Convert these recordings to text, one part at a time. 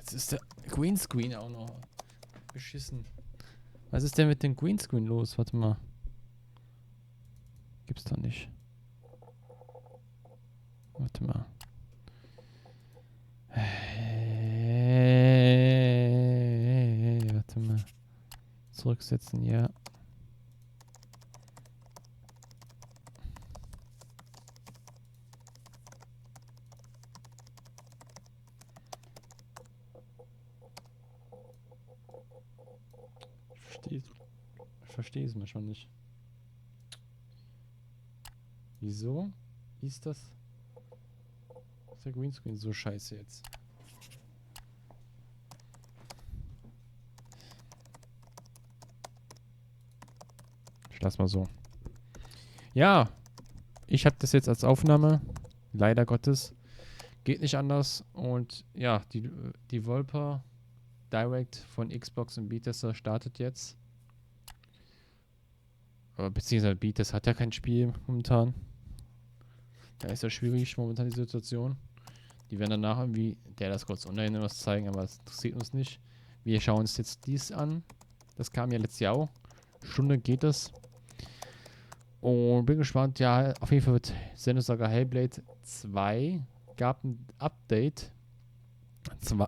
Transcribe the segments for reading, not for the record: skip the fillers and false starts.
Jetzt ist der Greenscreen auch noch beschissen. Was ist denn mit dem Greenscreen los? Warte mal. Gibt's doch nicht. Warte mal. Warte mal. Zurücksetzen, ja. Ich verstehe es manchmal nicht. Wieso ist das? Ist der Greenscreen so scheiße jetzt? Ich lass mal so. Ja, ich habe das jetzt als Aufnahme. Leider Gottes. Geht nicht anders. Und ja, die Volper Direct von Xbox und Bethesda startet jetzt. Beziehungsweise Bethesda hat ja kein Spiel momentan. Da ist ja schwierig momentan die Situation. Die werden danach irgendwie, das kurz online was zeigen, aber das interessiert uns nicht. Wir schauen uns jetzt dies an. Das kam ja letztes Jahr auch. Stunde geht es. Und bin gespannt. Ja, auf jeden Fall wird Saga Hellblade 2 gab ein Update.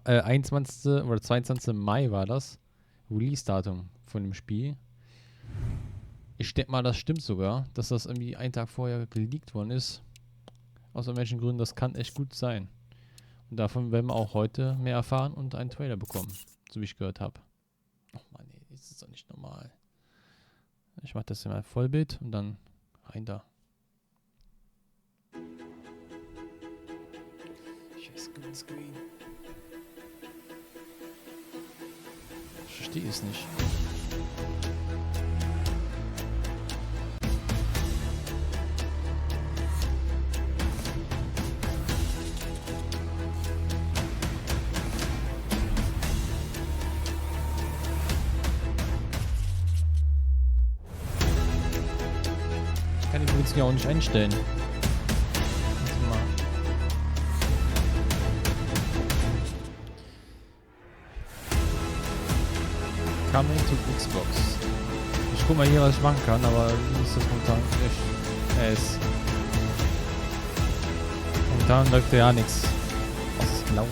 21. oder 22. Mai war das. Release-Datum von dem Spiel. Ich denke mal, das stimmt sogar, dass das irgendwie einen Tag vorher geleakt worden ist. Aus irgendwelchen Gründen, das kann echt gut sein. Und davon werden wir auch heute mehr erfahren und einen Trailer bekommen, so wie ich gehört habe. Oh Mann, ey, das ist doch nicht normal. Ich mache das hier mal Vollbild und dann rein da. Scheiß Greenscreen. Ich verstehe es nicht. Ich kann die übrigens ja auch nicht einstellen. Warte mal. Coming to Xbox. Ich guck mal hier, was ich machen kann, aber wie ist das momentan? Momentan läuft ja nichts. Was ist laut?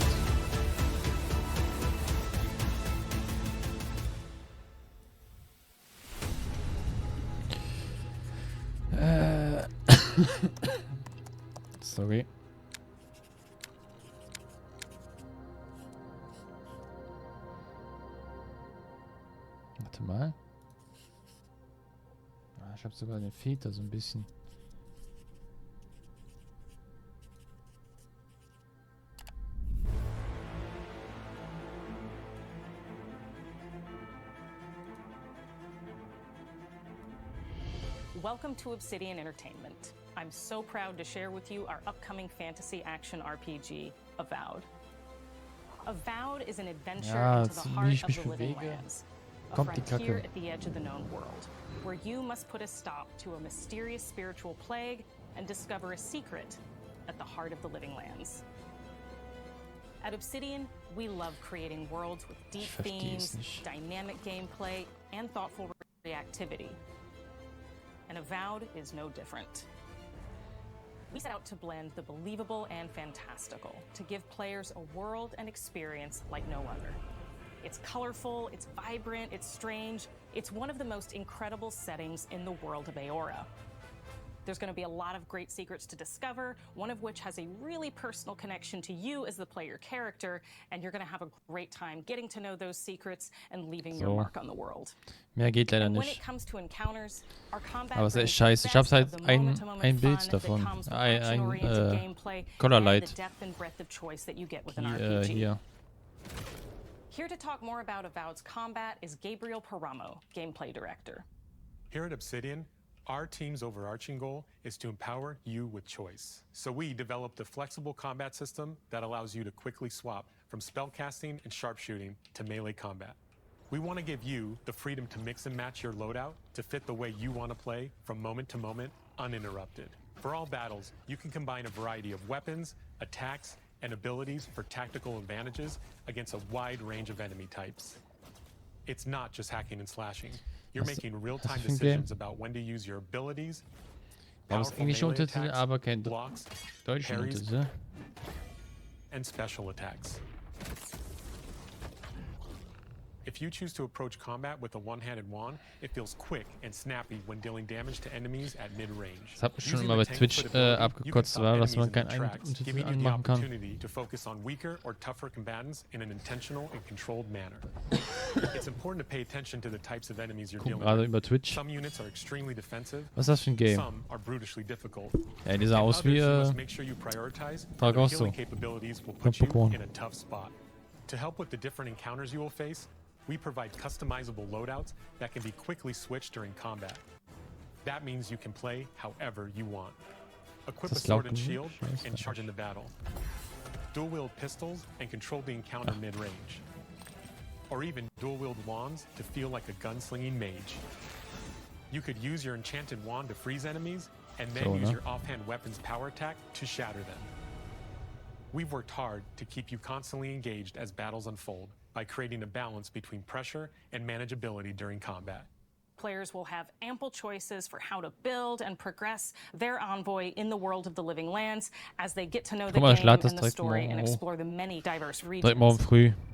Sorry. Warte mal. Ah, ich habe sogar den Filter so ein bisschen. Welcome to Obsidian Entertainment. I'm so proud to share with you our upcoming fantasy action RPG, Avowed. Avowed is an adventure into the heart of the living lands, a frontier at the edge of the known world, where you must put a stop to a mysterious spiritual plague and discover a secret at the heart of the living lands. At Obsidian, we love creating worlds with deep themes, dynamic gameplay, and thoughtful reactivity. And Avowed is no different. We set out to blend the believable and fantastical to give players a world and experience like no other. It's colorful, it's vibrant, it's strange. It's one of the most incredible settings in the world of ARA. There's going to be a lot of great secrets to discover, one of which has a really personal connection to you as the player character, and you're going to have a great time getting to know those secrets and leaving your mark on the world. Mehr geht leider nicht. Aber es ist echt scheiße. Ich hab's halt ein Bild davon. Ein Colorlight. Hier. Here to talk more about Avowed's combat is Gabriel Paramo, gameplay director. Here at Obsidian, our team's overarching goal is to empower you with choice. So we developed a flexible combat system that allows you to quickly swap from spellcasting and sharpshooting to melee combat. We want to give you the freedom to mix and match your loadout to fit the way you want to play from moment to moment, uninterrupted. For all battles, you can combine a variety of weapons, attacks, and abilities for tactical advantages against a wide range of enemy types. It's not just hacking and slashing. You're making real-time decisions about when to use your abilities, powerful melee Untertitel, attacks, aber kein blocks, deutschen parries, Untertitel. and special attacks. If you choose to approach combat with a one-handed wand, it feels quick and snappy when dealing damage to enemies at mid-range. Das hat mich schon immer bei Twitch abgekotzt, war, dass man keinen Untertitel anmachen kann. To focus on weaker or tougher combatants in an intentional and controlled manner. It's important to pay attention to the types of enemies you're dealing Gerade with. über Twitch. Some units are extremely defensive. Was ist das für ein Game? Some are brutally difficult. Ja, die sah aus wie Dragasso. Capabilities will put you in a tough spot. To help with the different encounters you will face, we provide customizable loadouts that can be quickly switched during combat. That means you can play however you want. Equip a sword and shield and charge into battle. Dual-wield pistols and control the encounter mid-range. Or even dual-wield wands to feel like a gunslinging mage. You could use your enchanted wand to freeze enemies, and then use your offhand weapon's power attack to shatter them. We've worked hard to keep you constantly engaged as battles unfold by creating a balance between pressure and manageability during combat. Players will have ample choices for how to build and progress their envoy in the world of the living lands as they get to know the game and the story and explore the many diverse regions.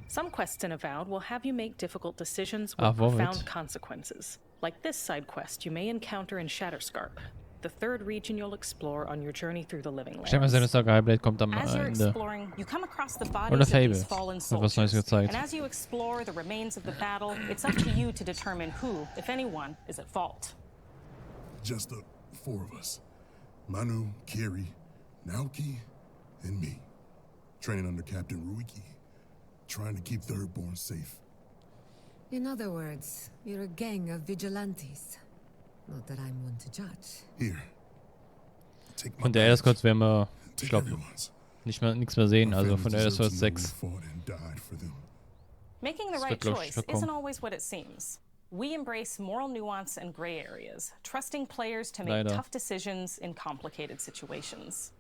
Some quests in Avowed will have you make difficult decisions with profound consequences. Like this side quest you may encounter in Shatterscarp, the third region you'll explore on your journey through the living lands. Saga Hellblade kommt am As you're Ende. exploring, you come across the bodies Oder of Fable. these fallen Wird was Neues soldiers. gezeigt. And as you explore the remains of the battle, it's up to you to determine who, if anyone, is at fault. Just the four of us. Manu, Kiri, Naoki, and me. Training under Captain Ruiki. Trying to keep Thirdborn safe. In other words, you're a gang of vigilantes. Not that I'm one to judge. Here. Take my Von der Elder Scrolls werden wir, ich Take glaube, everyone's. nichts mehr sehen. My Also family von der Elder deserves Scrolls to know we 6. fought and died for them. Making the Das right wird, glaub ich, choice verkommen. isn't always what it seems. We embrace moral nuance and gray areas, trusting players to make Leider. tough decisions in complicated situations.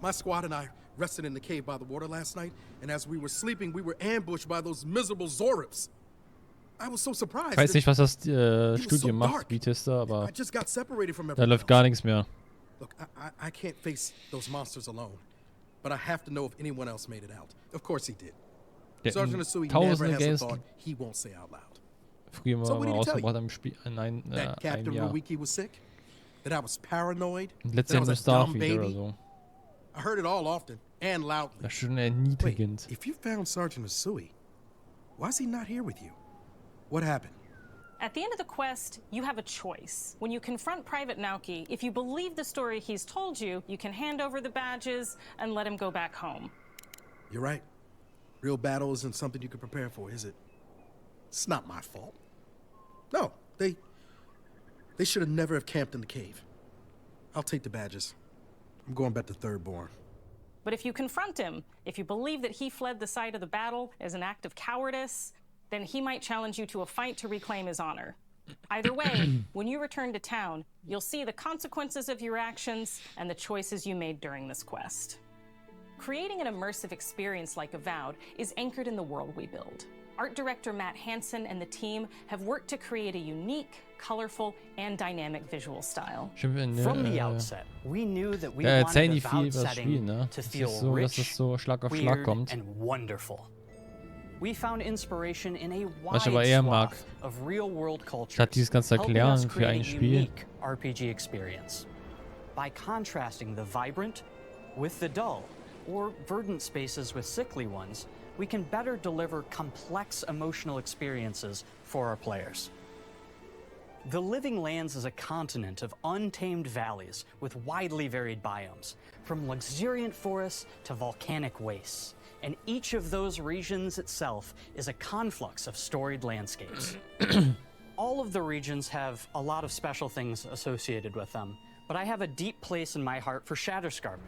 My squad and I rested in the cave by the water last night, and as we were sleeping, we were ambushed by those miserable Zorips. I was so surprised. Ich weiß nicht, was das so Studio macht, dark. Bethesda, aber I just got separated from da everyone läuft else. gar nichts mehr. Look, I can't face those monsters alone, but I have to know if anyone else made it out. Of course he did. Die Sergeant hatten Asui never tausende has a Games thought he won't say out loud. früher mal So what did he tell rausgebracht im Spiel in That einem Captain Jahr. Ruiki was sick, that I was paranoid, Und that letztes I Jahr was nur a dumb Starfield oder baby. so. I heard it all often and loudly. Das ist schon Wait, erniedrigend. if you found Sergeant Asui, why is he not here with you? What happened? At the end of the quest, you have a choice. When you confront Private Naoki, if you believe the story he's told you, you can hand over the badges and let him go back home. You're right. Real battle isn't something you can prepare for, is it? It's not my fault. No, they should have never have camped in the cave. I'll take the badges. I'm going back to Thirdborn. But if you confront him, if you believe that he fled the site of the battle as an act of cowardice, then he might challenge you to a fight to reclaim his honor. Either way, when you return to town, you'll see the consequences of your actions and the choices you made during this quest. Creating an immersive experience like Avowed is anchored in the world we build. Art director Matt Hansen and the team have worked to create a unique, colorful, and dynamic visual style. From the outset, we knew that we erzählen wanted die viel Avowed über das Spiel, setting ne? to Es feel ist so, dass rich, es so Schlag auf Schlag weird, kommt. and wonderful. We found inspiration in a Was ich wide aber eher mag, swath of real-world cultures, statt dieses ganze helping us Erklären für ein create a Spiel. unique RPG experience. By contrasting the vibrant with the dull, or verdant spaces with sickly ones, we can better deliver complex emotional experiences for our players. The Living Lands is a continent of untamed valleys with widely varied biomes, from luxuriant forests to volcanic wastes. And each of those regions itself is a conflux of storied landscapes. All of the regions have a lot of special things associated with them, but I have a deep place in my heart for Shatterscarp.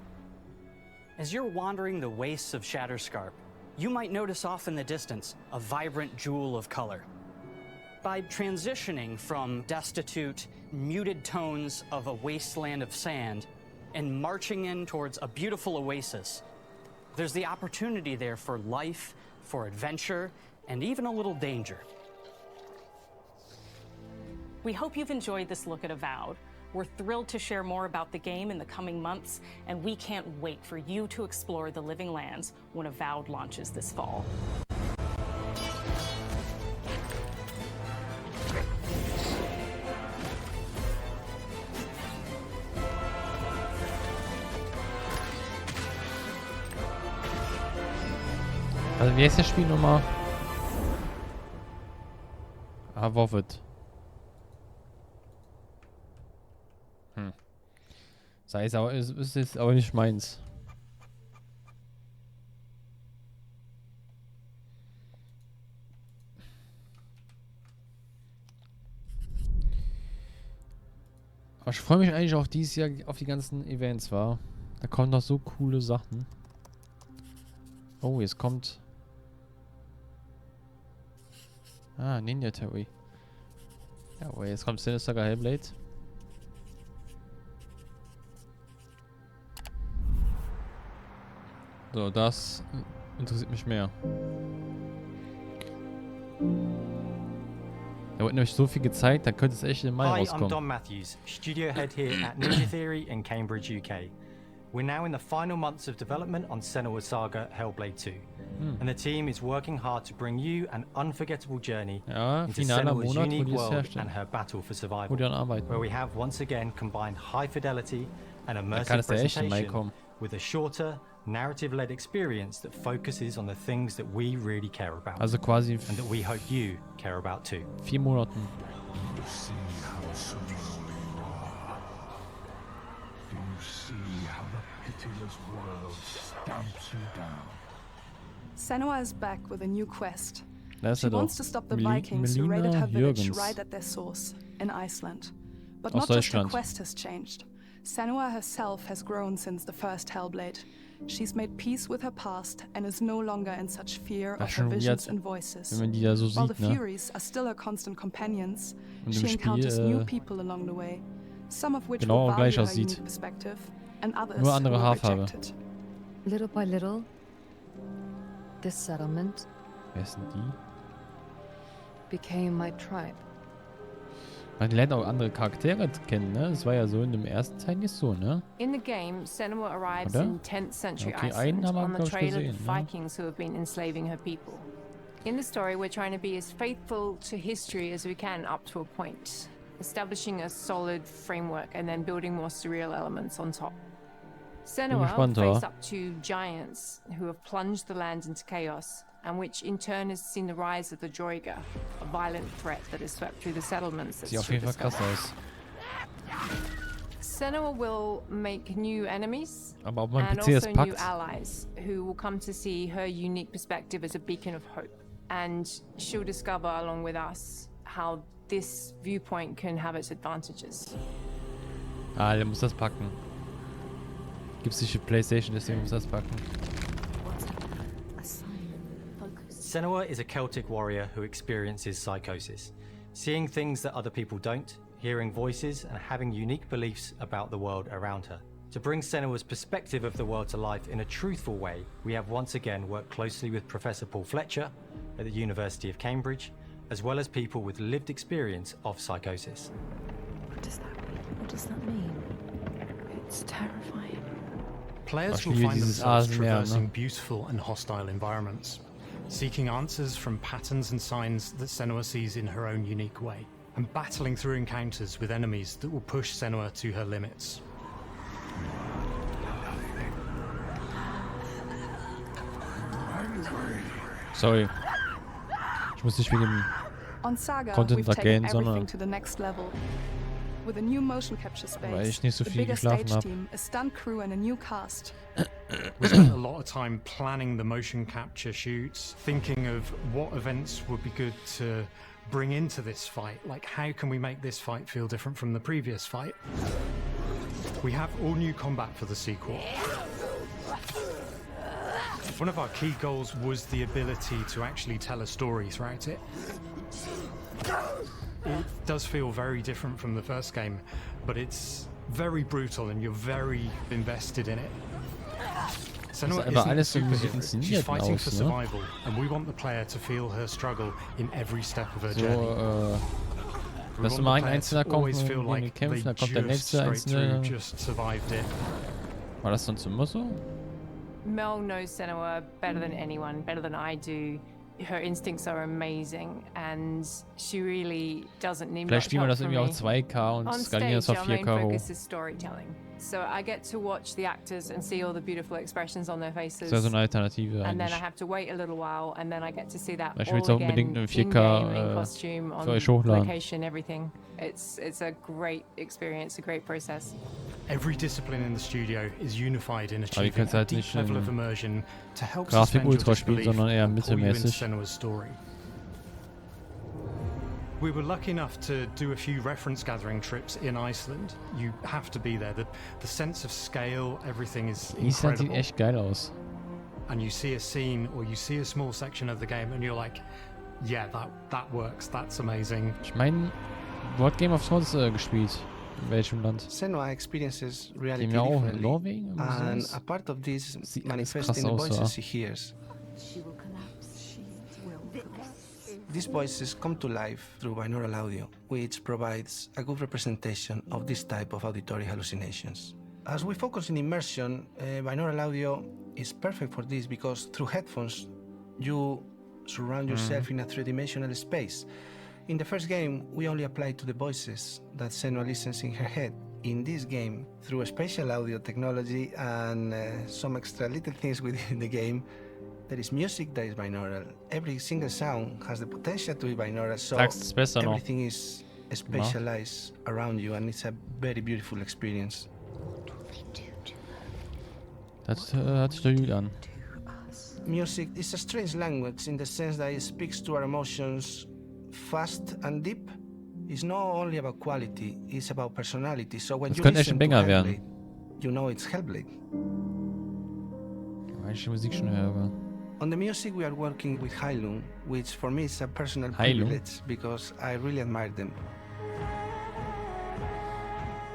As you're wandering the wastes of Shatterscarp, you might notice off in the distance a vibrant jewel of color. By transitioning from destitute, muted tones of a wasteland of sand and marching in towards a beautiful oasis, There's the opportunity there for life, for adventure, and even a little danger. We hope you've enjoyed this look at Avowed. We're thrilled to share more about the game in the coming months, and we can't wait for you to explore the Living Lands when Avowed launches this fall. Also wie heißt das Spiel nochmal? Avowed. Sei es aber, ist jetzt aber nicht meins. Aber ich freue mich eigentlich auch dieses Jahr auf die ganzen Events, war. Da kommen noch so coole Sachen. Oh, jetzt kommt... Ah, Ninja Theory. Ja, aber jetzt kommt Saga Hellblade. So, das interessiert mich mehr. Da wird nämlich so viel gezeigt, da könnte es echt im Mai rauskommen. Hi, I'm Don Matthews, studio head here at Ninja Theory in Cambridge, UK. We're now in the final months of development on Senua Saga Hellblade 2, and the team is working hard to bring you an unforgettable journey into Senua's unique world and her battle for survival, where we have once again combined high fidelity and immersive presentation with a shorter, narrative-led experience that focuses on the things that we really care about, also quasi and that we hope you care about too. 4 Monaten. Senua is back with a new quest. Da ist She er doch. wants to stop the Vikings who raided her village Jürgens. right at their source, in Iceland. But Aus not just her Deutschland. quest has changed. Senua herself has grown since the first Hellblade. She's made peace with her past and is no longer in such fear of her visions and voices. Wenn man die da so While the sieht, ne? Furies are still her constant companions, Und she im encounters Spiel, new people along the way, some of which genau will gleich value her aussieht. unique perspective, and others Nur who andere will Haarfarbe. reject it. Little by little, this settlement Wer ist denn die? became my tribe. Man lernt auch andere Charaktere kennen, ne? Das war ja so in dem ersten Teil nicht so, ne? In the game, Senua arrives Oder? in 10th century Okay, einen Iceland haben wir, on the glaub ich, trail of gesehen, the ne? Vikings who have been enslaving her people. In the story, we're trying to be as faithful to history as we can up to a point, establishing a solid framework and then building more surreal elements on top. Senua gespannt, will aber. face up to giants who have plunged the land into chaos, and which in turn has seen the rise of the Droiga, a violent threat that has swept through the settlements that Sieht auf jeden Fall krass aus. Senua will make new enemies Aber ob mein and PC es also new packt. allies who will come to see her unique perspective as a beacon of hope. And she'll discover along with us how this viewpoint can have its advantages. Ah, der muss das packen. Gibt's nicht für PlayStation, deswegen muss das packen. Senua is a Celtic warrior who experiences psychosis, seeing things that other people don't, hearing voices, and having unique beliefs about the world around her. To bring Senua's perspective of the world to life in a truthful way, we have once again worked closely with Professor Paul Fletcher at the University of Cambridge, as well as people with lived experience of psychosis. What does that mean? What does that mean? It's terrifying. Players will find themselves traversing beautiful and hostile environments, seeking answers from patterns and signs that Senua sees in her own unique way, and battling through encounters with enemies that will push Senua to her limits. Sorry. Ich muss nicht wegen On Saga, Content we've taken ergehen, everything sondern to the next level. With a new motion capture weil space, ich nicht so a viel bigger geschlafen stage habe. team, a stunt crew and a new cast. We spent a lot of time planning the motion capture shoots, thinking of what events would be good to bring into this fight. Like, how can we make this fight feel different from the previous fight? We have all new combat for the sequel. One of our key goals was the ability to actually tell a story throughout it. It does feel very different from the first game, but it's very brutal and you're very invested in it. Senua aber alles so isn't a superhero. She's inszeniert fighting for aus, ne? survival, and we want the player to feel her struggle in every step of her journey. So, dass immer ein Einzelner kommt und gegen die kämpft, dann kommt der nächste Einzelne. War das sonst immer so? Mel knows Senua better than anyone, better than I do. Her instincts are amazing, and she really doesn't need Vielleicht much spielen wir help das from irgendwie me. auf 2K und On skalieren das stage, auf our main 4K hoch. focus is storytelling. So I get to watch the actors and see all the beautiful expressions on their faces. Das wäre so eine Alternative And then eigentlich. I have to wait a little while, and then I get to see that Ich will all jetzt auch again unbedingt in in 4K game, in costume, on für euch hochladen. location, everything. It's a great experience, a great process. Every discipline in the studio is unified in achieving kannst a halt deep nicht level of in immersion to help Grafik suspend your Ultra spielen, disbelief sondern eher and pull you into mittelmäßig. Senua's story. We were lucky enough to do a few reference gathering trips in Iceland. You have to be there. The sense of scale, everything is Island sieht incredible. echt geil aus. And you see a scene or you see a small section of the game and you're like, yeah, that works, that's amazing. Ich meine, wo hat Game of Thrones gespielt? In welchem Land? Senua experiences reality Gehen wir auch in differently, Norwegen? and a part of this Sieht manifests krass in the aus, voices ja. she hears. These voices come to life through binaural audio, which provides a good representation of this type of auditory hallucinations. As we focus in immersion, binaural audio is perfect for this because through headphones, you surround yourself in a three-dimensional space. In the first game, we only applied to the voices that Senua listens in her head. In this game, through a spatial audio technology and some extra little things within the game, there is music that is binaural. Every single sound has the potential to be binaural, so everything is spatialized around you, and it's a very beautiful experience. Das hört sich doch gut an. Music is a strange language in the sense that it speaks to our emotions fast and deep. It's not only about quality, it's about personality. So when you listen to Hellblade, you know it's Hellblade. Weil ich die Musik schon höre. On the music, we are working with Heilung, which for me is a personal privilege because I really admire them.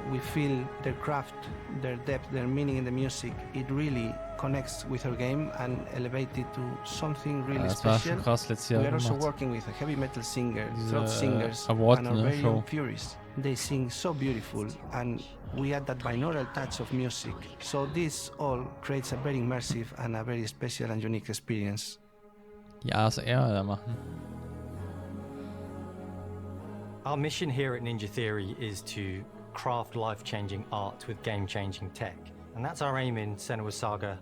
We feel their craft, their depth, their meaning in the music. It really connects with our game and elevates it to something really special. We are also working with a heavy metal singer, throat singers, Award, and our very own Furies. They sing so beautiful, and we add that binaural touch of music. So this all creates a very immersive and a very special and unique experience. Die ASR da machen. Our mission here at Ninja Theory is to craft life-changing art with game-changing tech. And that's our aim in Senua Saga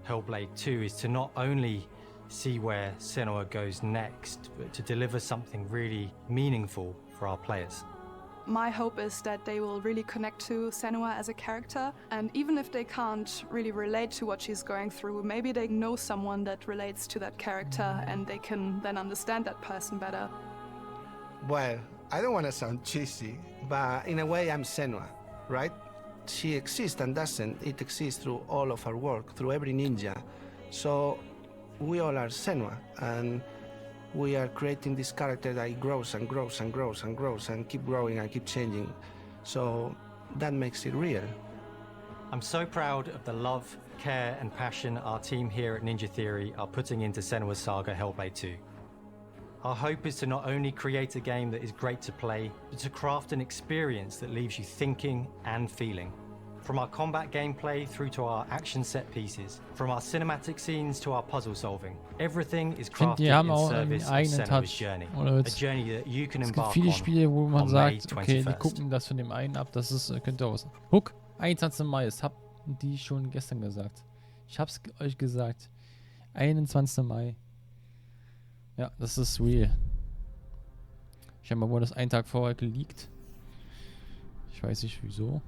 Hellblade 2, is to not only see where Senua goes next, but to deliver something really meaningful for our players. My hope is that they will really connect to Senua as a character, and even if they can't really relate to what she's going through, maybe they know someone that relates to that character and they can then understand that person better. Well, I don't want to sound cheesy, but in a way I'm Senua, right? She exists and doesn't. It exists through all of our work, through every ninja. So we all are Senua, and we are creating this character that grows and grows and grows and grows and keep growing and keep changing. So that makes it real. I'm so proud of the love, care and passion our team here at Ninja Theory are putting into Senua Saga Hellblade 2. Our hope is to not only create a game that is great to play, but to craft an experience that leaves you thinking and feeling. From our combat gameplay through to our action set pieces, from our cinematic scenes to our puzzle solving, everything is crafted in service of Senua's journey. A journey that you can embark on. Es gibt viele Spiele, wo man sagt, okay, die 21st. gucken das von dem einen ab, das ist, könnte aus. Guck, 21. Mai, das haben die schon gestern gesagt. Ich hab's euch gesagt. 21. Mai. Ja, das ist real. Scheinbar wurde das einen Tag vorher geleakt. Ich weiß nicht wieso.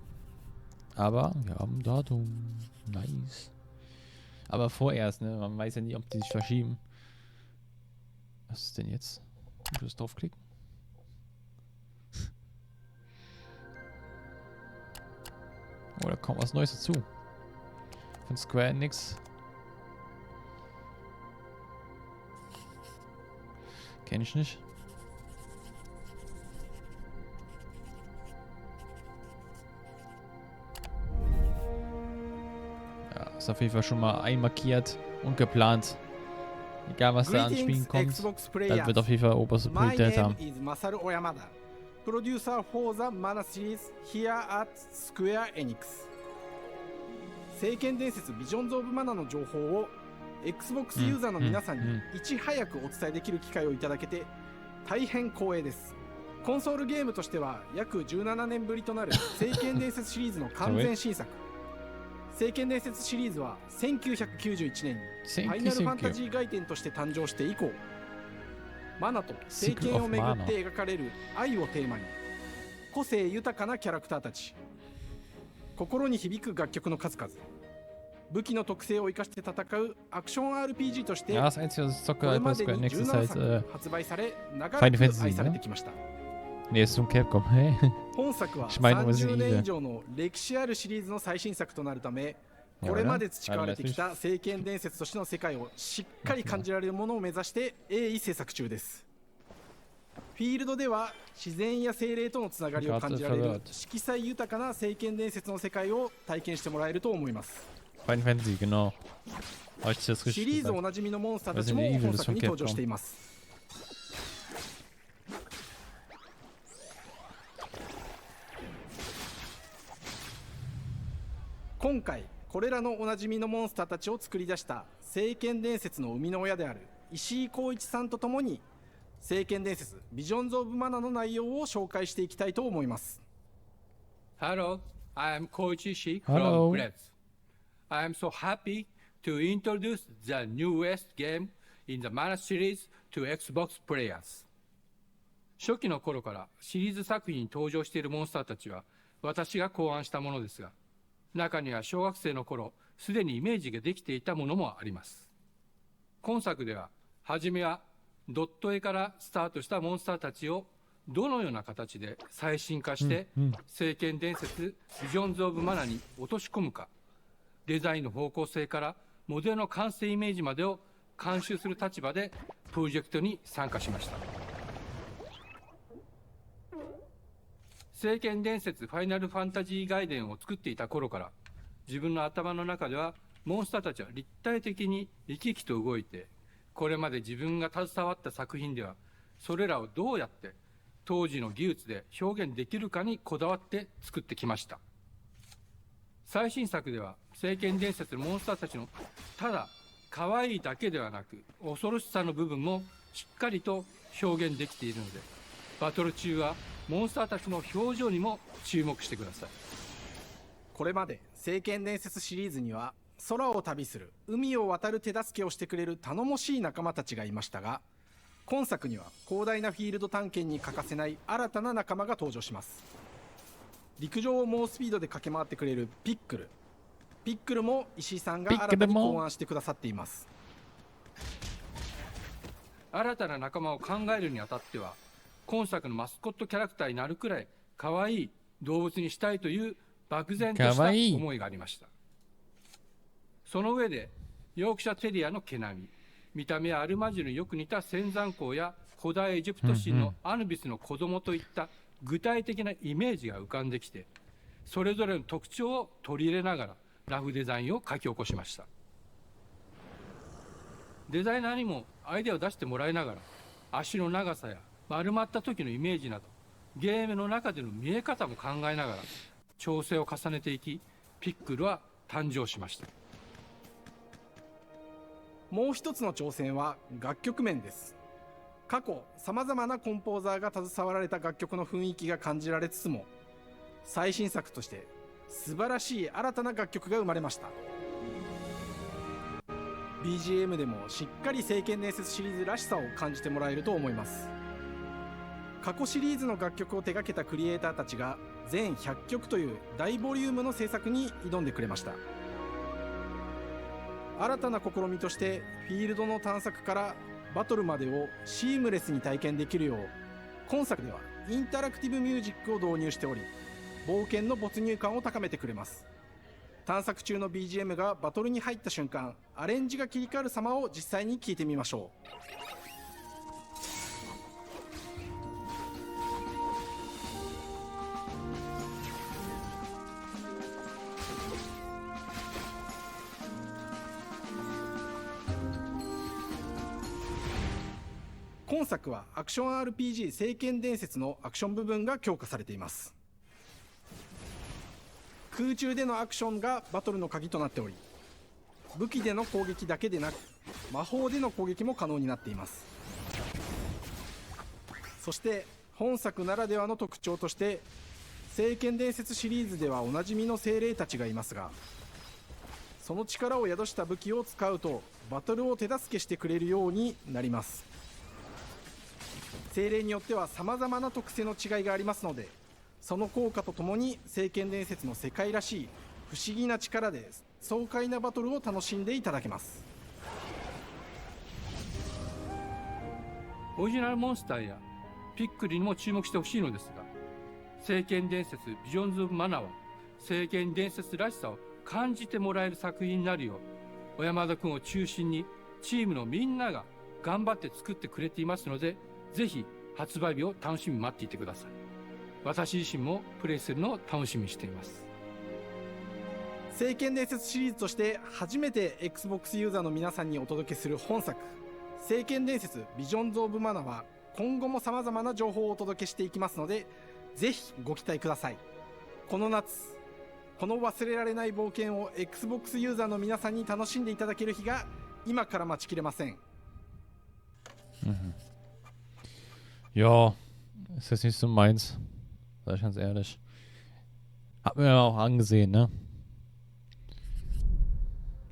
Aber wir haben ein Datum. Nice. Aber vorerst, ne? Man weiß ja nie, ob die sich verschieben. Was ist denn jetzt? Ich muss draufklicken. Oh, da kommt was Neues dazu. Von Square Enix. Kenn ich nicht. Ja, Ist auf jeden Fall schon mal einmarkiert und geplant. Egal was da an Spielen kommt, das wird auf jeden Fall oberste Priorität haben. Producer for the Mana series here at Square Enix. 聖剣伝説 Visions of Mana の情報を Xbox ユーザーの皆さんにいち早くお伝えできる機会をいただけて大変光栄です。コンソールゲームとしては約17年ぶりとなる聖剣伝説シリーズの完全新作。聖剣伝説シリーズは1991年にファイナルファンタジー外伝として誕生して以降、マナと聖剣をめぐって描かれる愛をテーマに、個性豊かなキャラクターたち、心に響く楽曲の数々、武器の特性を生かして戦うアクション RPG として、これまでに17作発売され、長らく愛されてきました。本作は30年以上の歴史あるシリーズの最新作となるため、これまで培われてきた聖剣伝説としての世界をしっかり感じられるものを目指して鋭意制作中です。フィールドでは自然や精霊とのつながりを感じられる色彩豊かな聖剣伝説の世界を体験してもらえると思います。シリーズおなじみのモンスターたちも本作に登場しています。今回これらのおなじみのモンスターたちを作り出した聖剣伝説の生みの親である石井浩一さんとともに聖剣伝説 Visions of Mana の内容を紹介していきたいと思います。 Hello, I am Koichi Ishii from Grez. I am so happy to introduce the newest game in the Mana series to Xbox players. 初期の頃からシリーズ作品に登場しているモンスターたちは私が考案したものですが、中には小学生の頃すでにイメージができていたものもあります。今作では初めはドット絵からスタートしたモンスターたちをどのような形で最新化して聖剣伝説 Visions of Mana に落とし込むか、デザインの方向性からモデルの完成イメージまでを監修する立場でプロジェクトに参加しました。聖剣伝説ファイナルファンタジー外伝を作っていた頃から、自分の頭の中ではモンスターたちは立体的に生き生きと動いて、これまで自分が携わった作品ではそれらをどうやって当時の技術で表現できるかにこだわって作ってきました。最新作では聖剣伝説のモンスターたちのただ可愛いだけではなく恐ろしさの部分もしっかりと表現できているので、バトル中はモンスターたちの表情にも注目してください。これまで聖剣伝説シリーズには空を旅する、海を渡る手助けをしてくれる頼もしい仲間たちがいましたが、今作には広大なフィールド探検に欠かせない新たな仲間が登場します。陸上を猛スピードで駆け回ってくれるピックル。ピックルも石井さんが新たに考案してくださっています。新たな仲間を考えるにあたっては、今作のマスコットキャラクターになるくらい可愛い動物にしたいという漠然とした思いがありました。その上でヨークシャテリアの毛並み、見た目はアルマジルによく似た仙山港や古代エジプト神のアヌビスの子供といった具体的なイメージが浮かんできて、それぞれの特徴を取り入れながらラフデザインを書き起こしました。デザイナーにもアイデアを出してもらいながら、足の長さや丸まった時のイメージなどゲームの中での見え方も考えながら調整を重ねていき、ピックルは誕生しました。もう一つの挑戦は楽曲面です。過去さまざまなコンポーザーが携わられた楽曲の雰囲気が感じられつつも、最新作として素晴らしい新たな楽曲が生まれました。 BGM でもしっかり聖剣伝説シリーズらしさを感じてもらえると思います。過去シリーズの楽曲を手掛けたクリエイターたちが全100曲という大ボリュームの制作に挑んでくれました。新たな試みとしてフィールドの探索からバトルまでをシームレスに体験できるよう、今作ではインタラクティブミュージックを導入しており、冒険の没入感を高めてくれます。探索中の BGM がバトルに入った瞬間、アレンジが切り替わる様を実際に聞いてみましょう。今作はアクション RPG 聖剣伝説のアクション部分が強化されています。空中でのアクションがバトルの鍵となっており、武器での攻撃だけでなく魔法での攻撃も可能になっています。そして本作ならではの特徴として、聖剣伝説シリーズではおなじみの精霊たちがいますが、その力を宿した武器を使うとバトルを手助けしてくれるようになります。精霊によっては様々な特性の違いがありますので、その効果とともに聖剣伝説の世界らしい不思議な力で爽快なバトルを楽しんでいただけます。オリジナルモンスターやピックリにも注目してほしいのですが、聖剣伝説ビジョンズ・オブ・マナは聖剣伝説らしさを感じてもらえる作品になるよう、小山田君を中心にチームのみんなが頑張って作ってくれていますので、ぜひ発売日を楽しみに待っていてください。私自身もプレイするのを楽しみにしています。聖剣伝説シリーズとして初めて Xbox ユーザーの皆さんにお届けする本作、聖剣伝説ビジョンズ・オブ・マナは今後も様々な情報をお届けしていきますので、ぜひご期待ください。この夏、この忘れられない冒険を Xbox ユーザーの皆さんに楽しんでいただける日が今から待ちきれません。Ja, ist jetzt nicht so meins. Sag ich ganz ehrlich. Hat mir ja auch angesehen, ne?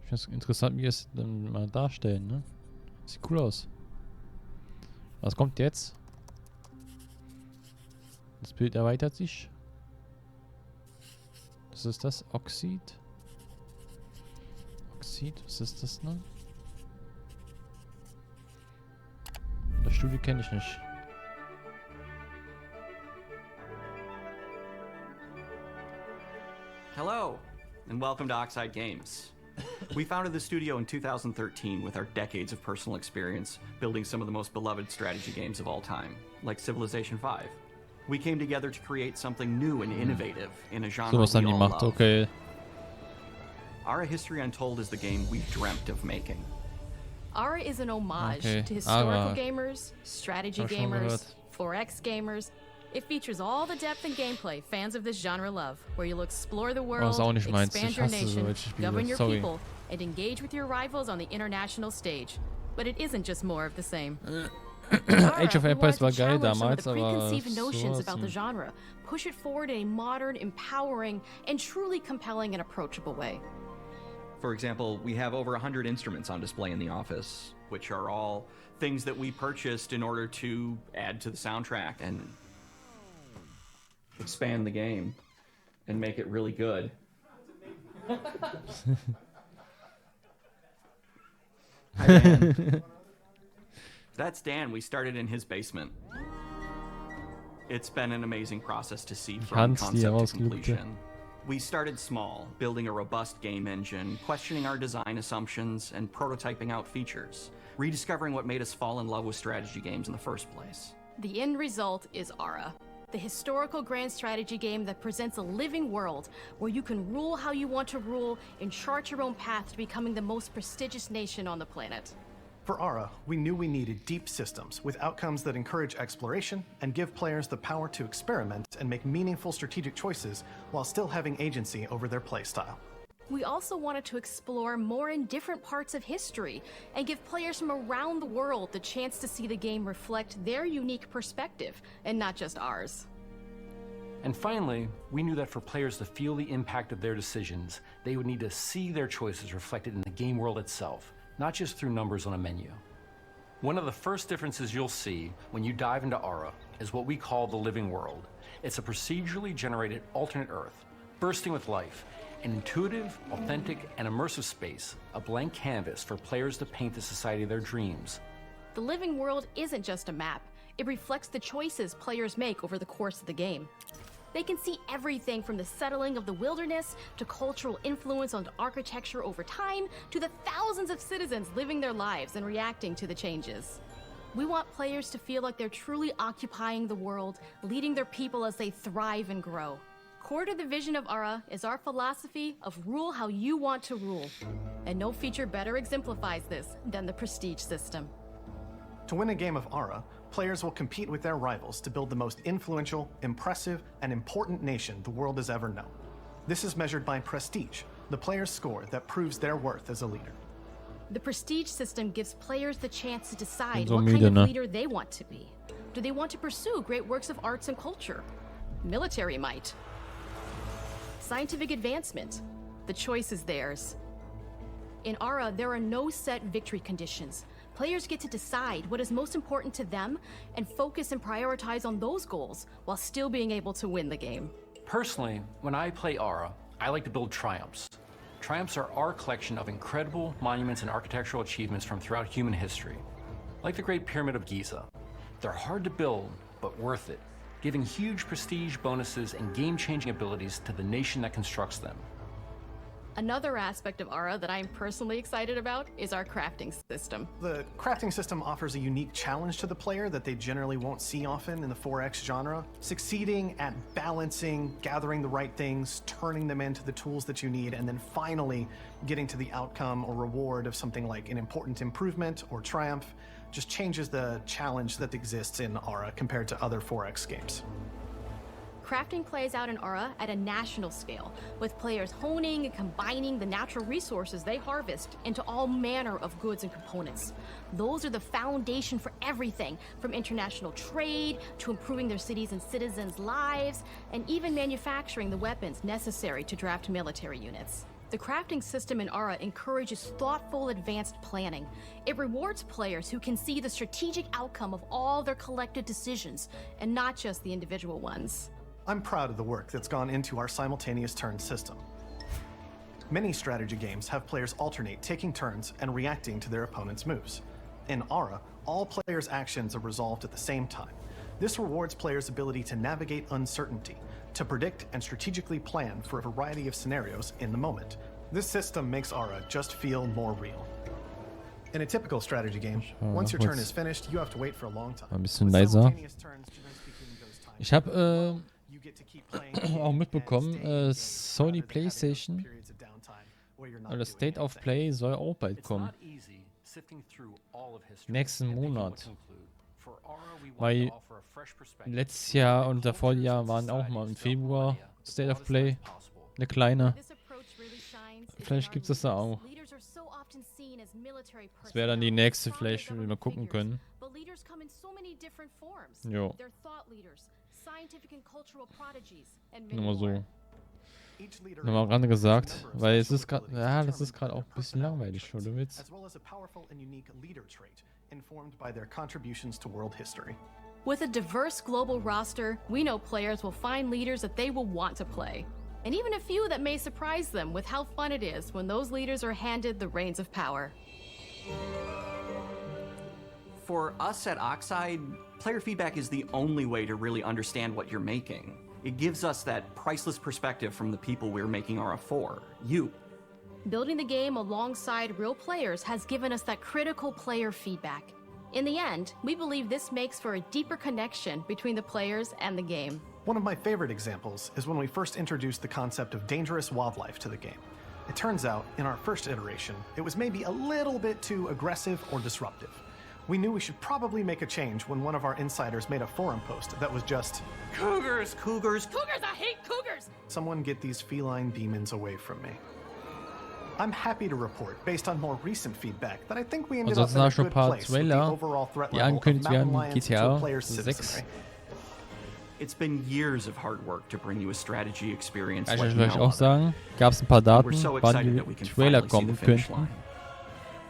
Ich finde es interessant, wie es dann mal darstellen, ne? Sieht cool aus. Was kommt jetzt? Das Bild erweitert sich. Was ist das? Oxid? Oxid? Was ist das noch? Das Studio kenne ich nicht. Hello, and welcome to Oxide Games. We founded the studio in 2013 with our decades of personal experience building some of the most beloved strategy games of all time, like Civilization V. We came together to create something new and innovative in a genre we all love. Okay. ARA History Untold is the game we've dreamt of making. ARA is an homage to historical gamers, strategy gamers, 4X gamers. It features all the depth and gameplay fans of this genre love, where you'll explore the world, expand your nation, govern your people, and engage with your rivals on the international stage. But it isn't just more of the same. Age of Empires war geil damals, aber preconceived notions about the genre, push it forward in a modern, empowering, and truly compelling and approachable way. For example, we have over 100 instruments on display in the office, which are all things that we purchased in order to add to the soundtrack and expand the game and make it really good. Hi, Dan. That's Dan. We started in his basement. It's been an amazing process to see from concept to completion. We started small, building a robust game engine, questioning our design assumptions, and prototyping out features, rediscovering what made us fall in love with strategy games in the first place. The end result is ARA, the historical grand strategy game that presents a living world where you can rule how you want to rule and chart your own path to becoming the most prestigious nation on the planet. For ARA, we knew we needed deep systems with outcomes that encourage exploration and give players the power to experiment and make meaningful strategic choices while still having agency over their playstyle. We also wanted to explore more in different parts of history and give players from around the world the chance to see the game reflect their unique perspective and not just ours. And finally, we knew that for players to feel the impact of their decisions, they would need to see their choices reflected in the game world itself, not just through numbers on a menu. One of the first differences you'll see when you dive into ARA is what we call the living world. It's a procedurally generated alternate Earth, bursting with life, an intuitive, authentic, and immersive space, a blank canvas for players to paint the society of their dreams. The living world isn't just a map. It reflects the choices players make over the course of the game. They can see everything from the settling of the wilderness to cultural influence on architecture over time to the thousands of citizens living their lives and reacting to the changes. We want players to feel like they're truly occupying the world, leading their people as they thrive and grow. Core to the vision of ARA is our philosophy of rule how you want to rule. And no feature better exemplifies this than the prestige system. To win a game of ARA, players will compete with their rivals to build the most influential, impressive, and important nation the world has ever known. This is measured by prestige, the player's score that proves their worth as a leader. The prestige system gives players the chance to decide what kind of leader they want to be. Do they want to pursue great works of arts and culture? Military might? Scientific advancement? The choice is theirs. In ARA, there are no set victory conditions. Players get to decide what is most important to them and focus and prioritize on those goals while still being able to win the game. Personally, when I play ARA, I like to build triumphs. Triumphs are our collection of incredible monuments and architectural achievements from throughout human history. Like the Great Pyramid of Giza. They're hard to build, but worth it, giving huge prestige bonuses and game-changing abilities to the nation that constructs them. Another aspect of ARA that I'm personally excited about is our crafting system. The crafting system offers a unique challenge to the player that they generally won't see often in the 4X genre. Succeeding at balancing, gathering the right things, turning them into the tools that you need, and then finally getting to the outcome or reward of something like an important improvement or triumph just changes the challenge that exists in ARA compared to other 4X games. Crafting plays out in ARA at a national scale, with players honing and combining the natural resources they harvest into all manner of goods and components. Those are the foundation for everything, from international trade to improving their cities and citizens' lives, and even manufacturing the weapons necessary to draft military units. The crafting system in ARA encourages thoughtful, advanced planning. It rewards players who can see the strategic outcome of all their collective decisions, and not just the individual ones. I'm proud of the work that's gone into our simultaneous turn system. Many strategy games have players alternate taking turns and reacting to their opponent's moves. In ARA, all players' actions are resolved at the same time. This rewards players' ability to navigate uncertainty, to predict and strategically plan for a variety of scenarios in the moment. This system makes ARA just feel more real. In a typical strategy game, once your turn is finished, you have to wait for a long time. Ein bisschen leiser. Ich habe auch mitbekommen, Sony PlayStation, das State of Play soll auch bald kommen. Nächsten Monat. Weil letztes Jahr und davor Jahr waren auch mal im Februar State of Play, eine kleine. Vielleicht gibt es das da auch. Das wäre dann die nächste, vielleicht, wie wir mal gucken können. Jo. Nur mal so. Nochmal am Rande gesagt, weil es ist gerade, ja, das ist gerade auch ein bisschen langweilig, oder Witz? With a diverse global roster, we know players will find leaders that they will want to play. And even a few that may surprise them with how fun it is when those leaders are handed the reins of power. For us at Oxide, player feedback is the only way to really understand what you're making. It gives us that priceless perspective from the people we're making ARA for, you. Building the game alongside real players has given us that critical player feedback. In the end, we believe this makes for a deeper connection between the players and the game. One of my favorite examples is when we first introduced the concept of dangerous wildlife to the game. It turns out, in our first iteration, it was maybe a little bit too aggressive or disruptive. We knew we should probably make a change when one of our insiders made a forum post that was just, "Cougars, cougars, cougars, I hate cougars! Someone get these feline demons away from me." I'm happy to report, based on more recent feedback, that I think we ended up in a good place with the overall threat level of Mountain Lions to a player's citizenry. It's been years of hard work to bring you a strategy experience Kann like ich euch no auch other. sagen, gab es ein paar Daten, We're so wann excited die that we can Trailer finally see kommen the finish könnten. line.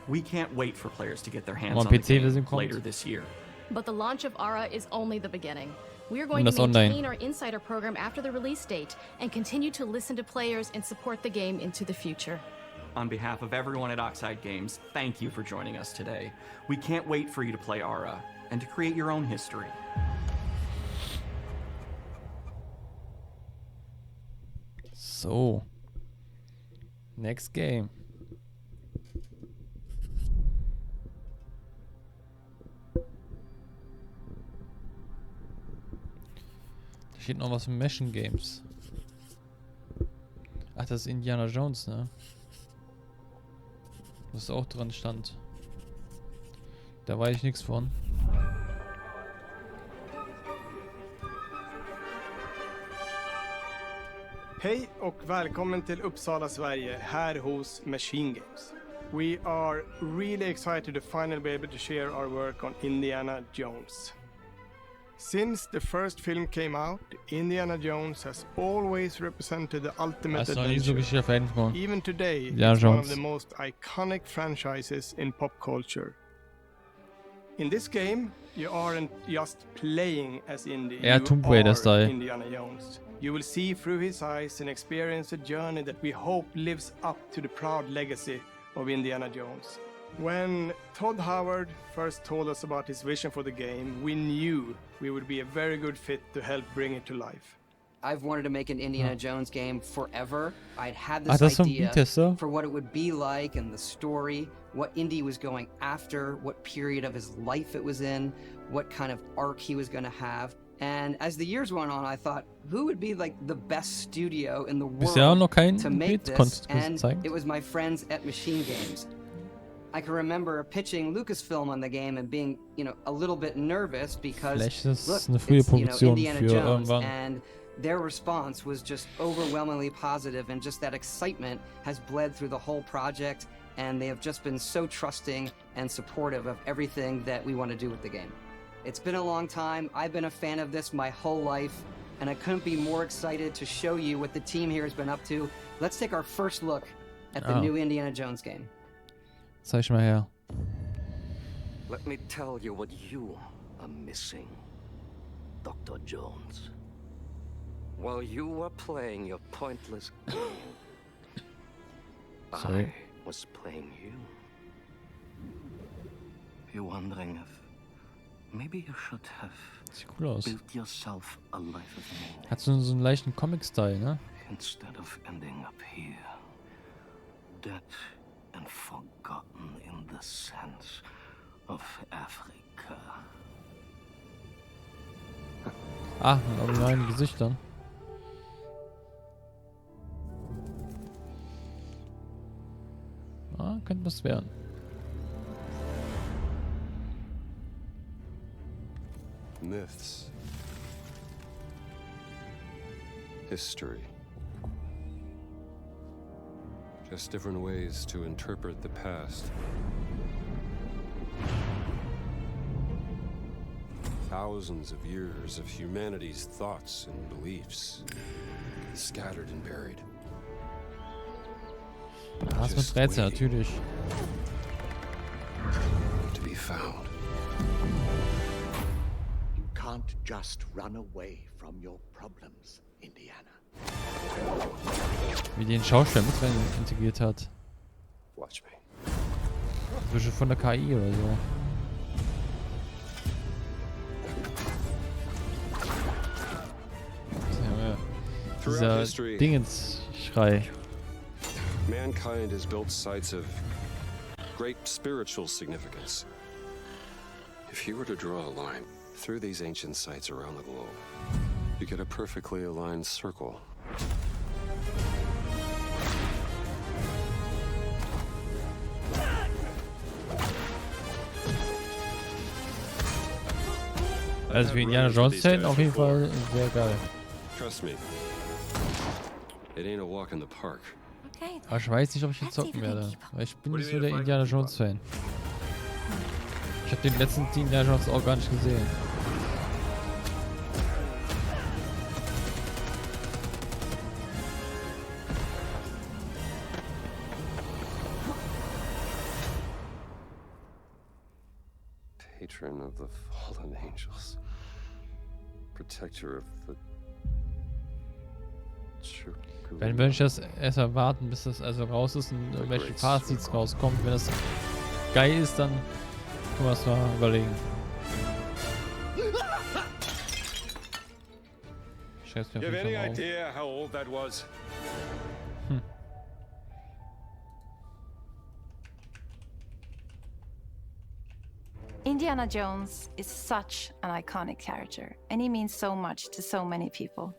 We can't wait for players to get their hands Wann on the PC-Version game kommt. later this year. But the launch of ARA is only the beginning. We are going Und das to maintain online. our insider program after the release date and continue to listen to players and support the game into the future. On behalf of everyone at Oxide Games, thank you for joining us today. We can't wait for you to play ARA and to create your own history. So. Next game. Da steht noch was für Mission Games. Ach, das ist Indiana Jones, ne? Was auch dran stand. Da weiß ich nichts von. Hej och välkommen till Uppsala, Sverige, här hos Machine Games. We are really excited to finally be able to share our work on Indiana Jones. Since the first film came out, Indiana Jones has always represented the ultimate adventure. Even today, it's one of the most iconic franchises in pop culture. In this game, you aren't just playing as Indy, you are Indiana Jones. You will see through his eyes and experience a journey that we hope lives up to the proud legacy of Indiana Jones. When Todd Howard first told us about his vision for the game, we knew we would be a very good fit to help bring it to life. I've wanted to make an Indiana Jones game forever. I'd had this idea for what it would be like and the story, what Indy was going after, what period of his life it was in, what kind of arc he was going to have. And as the years went on, I thought, who would be like the best studio in the world to make this? And it was my friends at Machine Games. I can remember pitching Lucasfilm on the game and being, a little bit nervous because look, it's, Indiana Jones, and their response was just overwhelmingly positive, and just that excitement has bled through the whole project, and they have just been so trusting and supportive of everything that we want to do with the game. It's been a long time. I've been a fan of this my whole life, and I couldn't be more excited to show you what the team here has been up to. Let's take our first look at the new Indiana Jones game. Zeig mal her. Let me tell you what you are missing, Dr. Jones. While you were playing your pointless game, I was playing you. You're wondering if maybe you should have built yourself a life of meaning. Hat so einen leichten Comic-Style, ne? Instead of ending up here, dead and forgotten in the sense of Africa. Mit originalen Gesichtern. Könnte was werden. Myths. History. Just different ways to interpret the past. Thousands of years of humanity's thoughts and beliefs, scattered and buried. Das wird Rätsel, natürlich. To be found. You can't just run away from your problems, Indiana. Wie den Schauspieler mit rein integriert hat. Watch me. Zwischen von der KI oder so. Dieser Dingensschrei. Mankind has built sites of great spiritual significance. If you were to draw a line through these ancient sites around the globe, you get a perfectly aligned circle. Also für Indiana Jones Fan auf jeden Fall sehr geil. Trust me. It ain't a walk in the park. Aber ich weiß nicht, ob ich ihn zocken werde. Weil ich bin nicht so der Indiana Jones Fan. Ich habe den letzten Indiana Jones auch gar nicht gesehen. Patron of the fallen angels. Protector of the true. Wenn würde ich das erst erwarten, bis das also raus ist und irgendwelche Fazits rauskommt. Wenn das geil ist, dann können wir es mal überlegen. Ich schreib's mir auf jeden Fall idea how old that was? Indiana Jones is such an iconic character, and he means so much to so many people.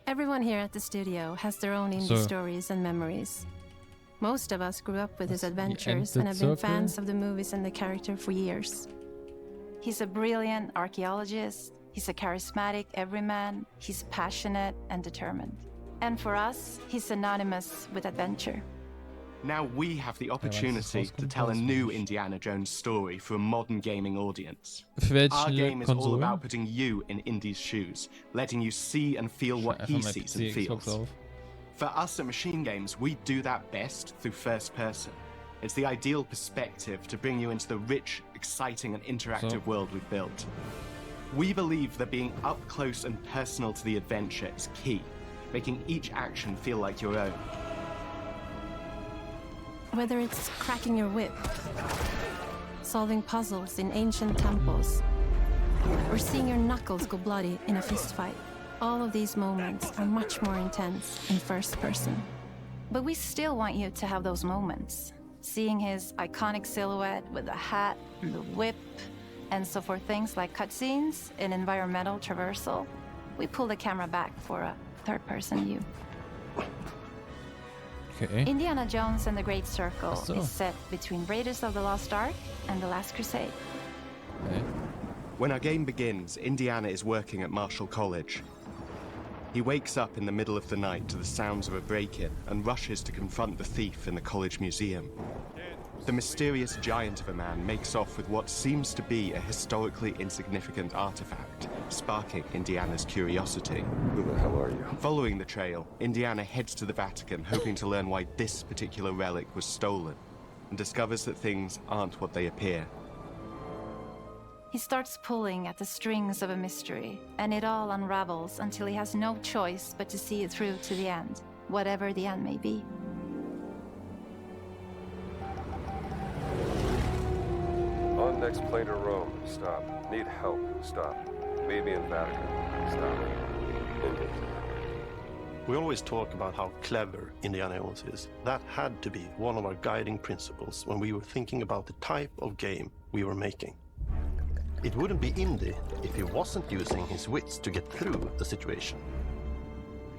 Everyone here at the studio has their own indie stories and memories. Most of us grew up with his adventures and have been fans of the movies and the character for years. He's a brilliant archaeologist, he's a charismatic everyman, he's passionate and determined. And for us, he's synonymous with adventure. Now we have the opportunity to tell a new Indiana Jones story for a modern gaming audience. Our game is all about putting you in Indy's shoes, letting you see and feel what he sees and feels. For us at Machine Games, we do that best through first person. It's the ideal perspective to bring you into the rich, exciting and interactive world we've built. We believe that being up close and personal to the adventure is key, making each action feel like your own. Whether it's cracking your whip, solving puzzles in ancient temples, or seeing your knuckles go bloody in a fistfight, all of these moments are much more intense in first person. But we still want you to have those moments. Seeing his iconic silhouette with the hat, the whip, and so for things like cutscenes and environmental traversal, we pull the camera back for a third-person view. Okay. Indiana Jones and the Great Circle is set between Raiders of the Lost Ark and The Last Crusade. Okay. When our game begins, Indiana is working at Marshall College. He wakes up in the middle of the night to the sounds of a break-in and rushes to confront the thief in the college museum. The mysterious giant of a man makes off with what seems to be a historically insignificant artifact, sparking Indiana's curiosity. Who the hell are you? Following the trail, Indiana heads to the Vatican, hoping to learn why this particular relic was stolen, and discovers that things aren't what they appear. He starts pulling at the strings of a mystery, and it all unravels until he has no choice but to see it through to the end, whatever the end may be. On next plane to Rome, stop. Need help, stop. Maybe in Vatican, stop. Indy. We always talk about how clever Indiana Jones is. That had to be one of our guiding principles when we were thinking about the type of game we were making. It wouldn't be Indy if he wasn't using his wits to get through the situation.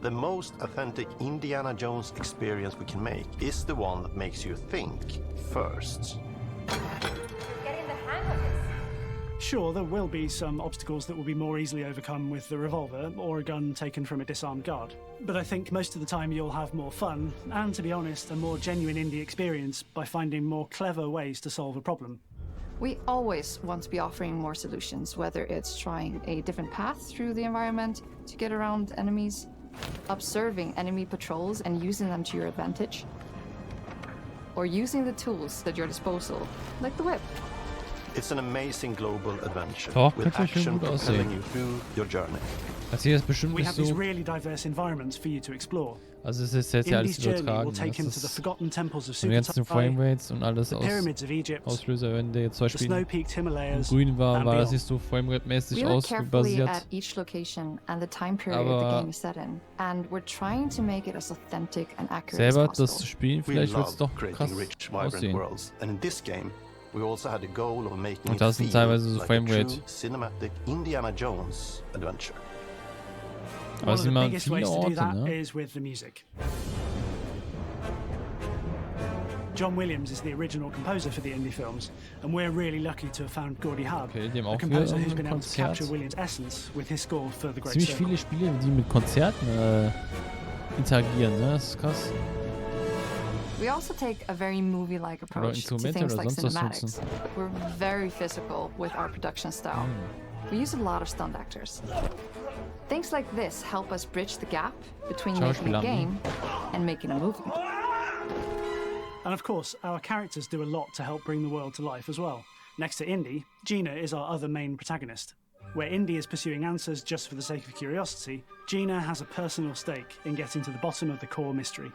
The most authentic Indiana Jones experience we can make is the one that makes you think first. Sure, there will be some obstacles that will be more easily overcome with the revolver or a gun taken from a disarmed guard. But I think most of the time you'll have more fun, and to be honest, a more genuine indie experience by finding more clever ways to solve a problem. We always want to be offering more solutions, whether it's trying a different path through the environment to get around enemies, observing enemy patrols and using them to your advantage, or using the tools at your disposal, like the whip. It's an amazing global adventure Doch, with könnte schon action gut propelling aussehen. you through your journey. Das hier ist bestimmt We nicht have these so. really diverse environments for you to explore. Also es ist jetzt ja alles Indy's journey übertragen. will take him Das to the ist forgotten temples of die ganzen Super Framerates und alles the pyramids of Egypt, Auslöser, wenn der jetzt zum the Beispiel snow-peaked Himalayas, grün war, and war das beyond. nicht so Framerate-mäßig We look carefully ausbasiert. at each location and the time period the Aber game is set in, and we're trying to make it as authentic and accurate selber as possible. das zu spielen, We vielleicht wird es love doch creating krass rich, vibrant aussehen. worlds, and in this game, we also had the goal of making Und it das sind feel teilweise so like a Framerate. true cinematic Indiana Jones adventure. Aber One es of sind the immer biggest viele ways to do Orte, that ne? is with the music. John Williams is the original composer for the indie films, and we're really lucky to have found Gordy Hub, Okay, dem a auch composer who's wieder been ein able to Konzert. capture Williams' essence with his score for the Great Ziemlich Circle. viele Spiele, die mit Konzerten interagieren, ne? Das ist krass. We also take a very movie-like approach to Instrumente things oder like sonst was cinematics. nutzen. We're very physical with our production style. We use a lot of stunt actors. Things like this help us bridge the gap between making a Schauspieler. game and making a movie. And of course, our characters do a lot to help bring the world to life as well. Next to Indy, Gina is our other main protagonist. Where Indy is pursuing answers just for the sake of curiosity, Gina has a personal stake in getting to the bottom of the core mystery.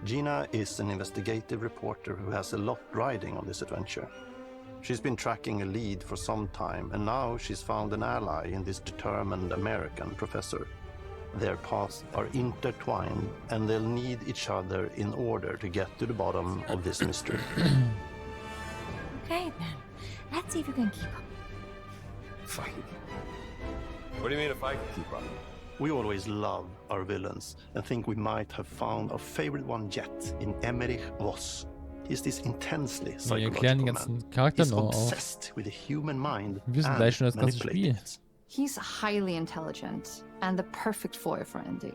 Gina is an investigative reporter who has a lot riding on this adventure. She's been tracking a lead for some time, and now she's found an ally in this determined American professor. Their paths are intertwined, and they'll need each other in order to get to the bottom of this mystery. Okay, then. Let's see if you can keep up. Fight. What do you mean if I can keep up? We always love our villains and think we might have found our favorite one yet in Emmerich Voss. He's this intensely Wir erklären die psychological ganzen man. Charakter He's noch auf. obsessed with the human mind Wir wissen and gleich schon das ganze manipulating Spiel. it. He's highly intelligent and the perfect foil for Indy.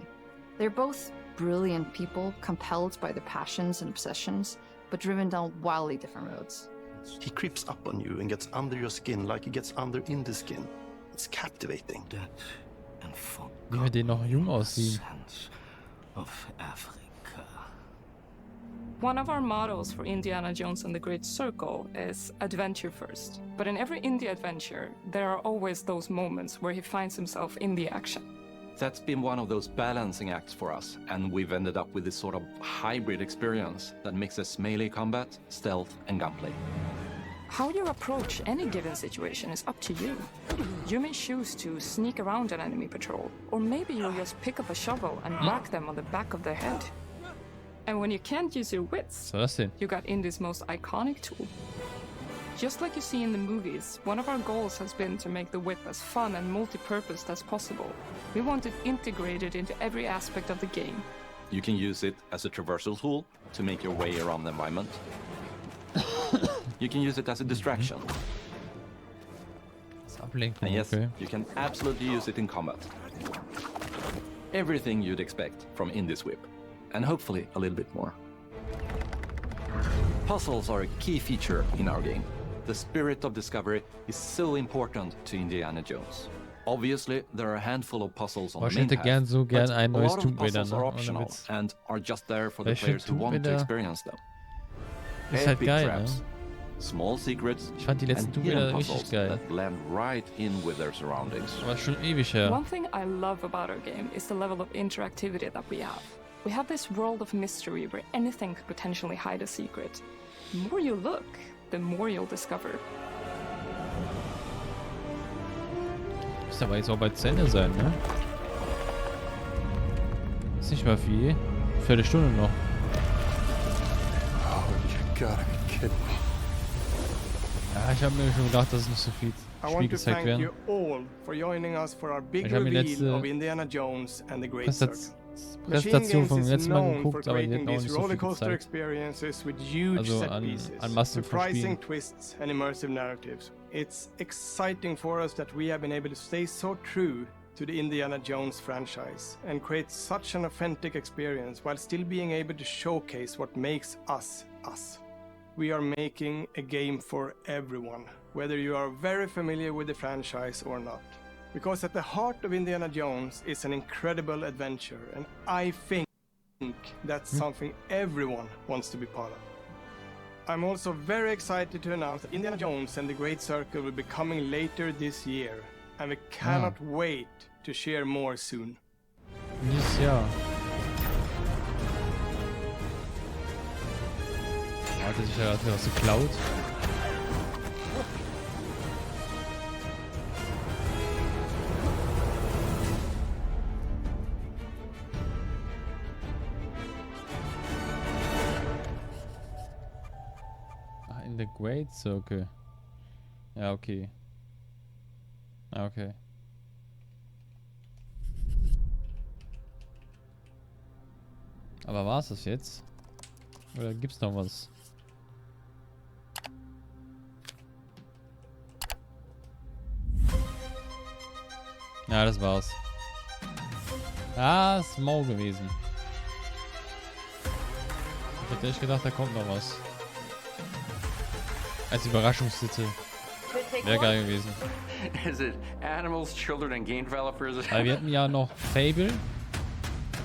They're both brilliant people, compelled by their passions and obsessions, but driven down wildly different roads. He creeps up on you and gets under your skin like he gets under in the skin. It's captivating. Wie wir den noch jung aussehen. One of our mottos for Indiana Jones and the Great Circle is adventure first. But in every indie adventure, there are always those moments where he finds himself in the action. That's been one of those balancing acts for us, and we've ended up with this sort of hybrid experience that mixes melee combat, stealth, and gunplay. How you approach any given situation is up to you. You may choose to sneak around an enemy patrol, or maybe you'll just pick up a shovel and whack them on the back of their head. And when you can't use your wits, you got Indie's most iconic tool. Just like you see in the movies, one of our goals has been to make the whip as fun and multi-purposed as possible. We want it integrated into every aspect of the game. You can use it as a traversal tool to make your way around the environment. You can use it as a distraction. And yes, you can absolutely use it in combat. Everything you'd expect from Indie's whip, and hopefully a little bit more. Puzzles are a key feature in our game. The spirit of discovery is so important to Indiana Jones. Obviously, there are a handful of puzzles on the main path, but a lot of puzzles are optional and are just there for the players who want to experience them. Epic traps, small secrets, and hidden puzzles that blend right in with their surroundings. One thing I love about our game is the level of interactivity that we have. We have this world of mystery where anything could potentially hide a secret. The more you look, the more you'll discover. Muss aber jetzt auch bald zu Ende sein, ne? Ist nicht mal viel. Viertelstunde noch. Oh, you gotta be kidding me. Ja, ich habe mir schon gedacht, dass es nicht so viel Spiel gezeigt werden. Ich habe mir letzte Präsentation vom letzten Mal geguckt, aber die hätten auch nicht so viel gezeigt. Also an Massen von Spielen. It's exciting for us that we have been able to stay so true to the Indiana Jones franchise and create such an authentic experience while still being able to showcase what makes us us. We are making a game for everyone, whether you are very familiar with the franchise or not. Because at the heart of Indiana Jones is an incredible adventure, and I think that's something everyone wants to be part of. I'm also very excited to announce that Indiana Jones and the Great Circle will be coming later this year, and we cannot wait to share more soon. Dieses Jahr. Hat er sich ja gerade was geklaut. In the Great Circle. Ja, okay. Ja, okay. Aber war es das jetzt? Oder gibt's noch was? Ja, das war's. Ah, ist mau gewesen. Ich hätte echt gedacht, da kommt noch was. Als Überraschungstitel. Wäre geil gewesen. Is it Animals, Children and Game Developers? Weil wir hatten ja noch Fable,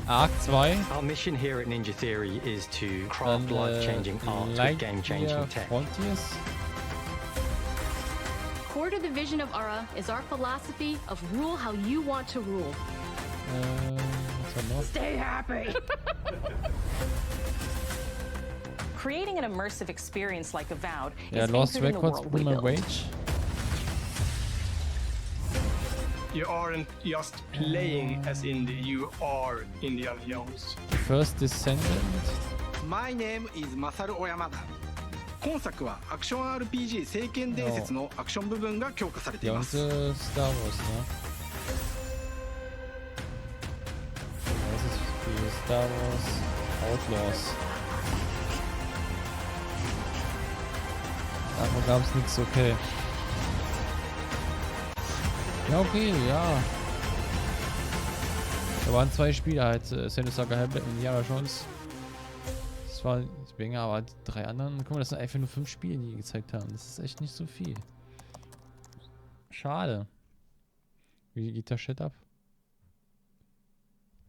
Arc 2. Our mission here at Ninja Theory is to craft life-changing art with game-changing tech. Core to the vision of ARA is our philosophy of rule how you want to rule. Stay happy! Creating an immersive experience like Avowed is Lost Records, Woman Wage. You aren't just playing as Indy, you are Indiana Jones. First Descendant. My name is Masaru Oyamada. 今作はアクション RPG 聖剣伝説のアクション部分が強化されています。Ja, und Star Wars, ne? Das ist für Star Wars Outlaws. Davon gab es nichts, okay. Ja, okay, ja. Da waren 2 Spiele halt, Senua, Saga, Hellblade und Indiana Jones. Das war Banger, aber die 3 anderen, guck mal, das sind einfach nur 5 Spiele, die gezeigt haben. Das ist echt nicht so viel. Schade. Wie geht der Shit ab?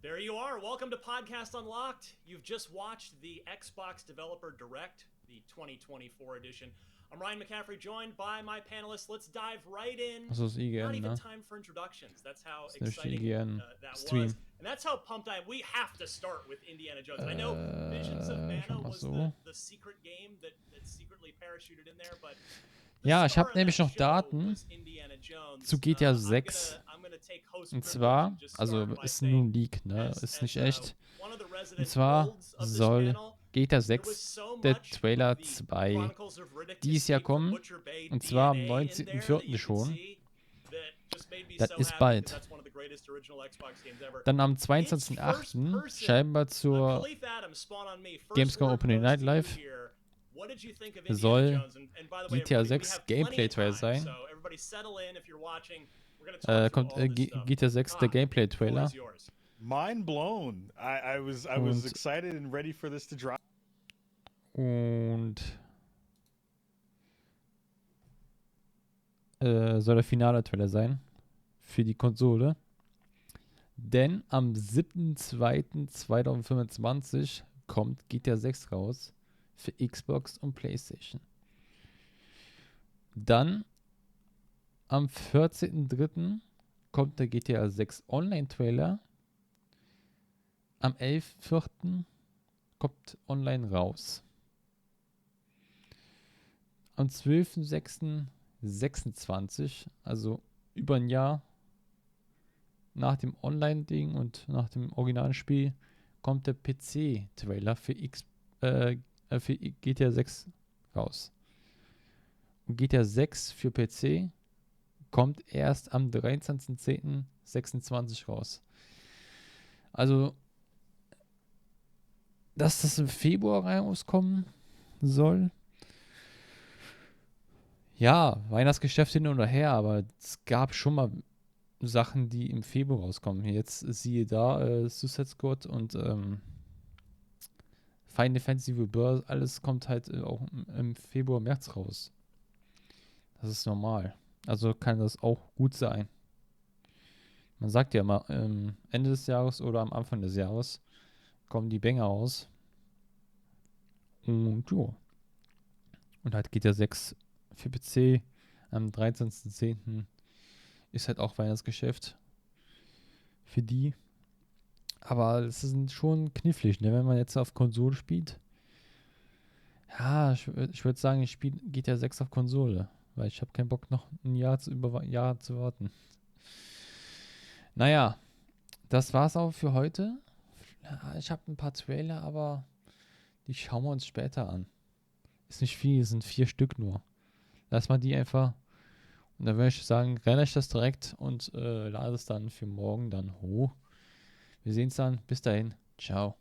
There you are. Welcome to Podcast Unlocked. You've just watched the Xbox Developer Direct, the 2024 edition. I'm Ryan McCaffrey, joined by my panelists. Let's dive right in. Das ist IGN, Not even ne? time for introductions. That's how Das ist exciting IGN that Stream. was. And that's how pumped I am. We have to start with Indiana Jones. I know Visions of Mana was the secret game that secretly parachuted in there, but ja, ich habe nämlich noch Daten zu GTA 6. Und zwar, also ist nur ein Leak, ne? Ist nicht echt. Und zwar soll GTA 6, der Trailer 2, dieses Jahr kommen. Und zwar am 19.04. schon. Das ist bald. Dann am 22.08. scheinbar zur Gamescom Opening Night Live soll GTA 6 Gameplay-Trailer sein. Kommt GTA 6 der Gameplay-Trailer. Mind blown. I was excited and ready for this to drop. Und soll der finale Trailer sein für die Konsole. Denn am 7.2.2025 kommt GTA 6 raus für Xbox und PlayStation. Dann am 14.3. kommt der GTA 6 Online-Trailer. Am 11.4. kommt online raus. Am 12.06.26, also über ein Jahr nach dem Online-Ding und nach dem originalen Spiel, kommt der PC-Trailer für GTA 6 raus. Und GTA 6 für PC kommt erst am 23.10.26 raus. Also, dass das im Februar rauskommen soll. Ja, Weihnachtsgeschäft hin oder her, aber es gab schon mal Sachen, die im Februar rauskommen. Jetzt siehe da, Suicide Squad und Final Fantasy Rebirth, alles kommt halt auch im Februar, März raus. Das ist normal. Also kann das auch gut sein. Man sagt ja immer, Ende des Jahres oder am Anfang des Jahres kommen die Banger raus. Und jo. Und halt GTA 6 für PC am 13.10. ist halt auch Weihnachtsgeschäft für die. Aber es ist schon knifflig, ne? Wenn man jetzt auf Konsole spielt. Ja, ich würde sagen, ich spiele GTA 6 auf Konsole, weil ich habe keinen Bock, noch ein Jahr zu warten. Naja, das war's auch für heute. Ja, ich habe ein paar Trailer, aber die schauen wir uns später an. Ist nicht viel, es sind 4 Stück nur. Lass mal die einfach. Und dann würde ich sagen, renne ich das direkt und lade es dann für morgen dann hoch. Wir sehen uns dann. Bis dahin. Ciao.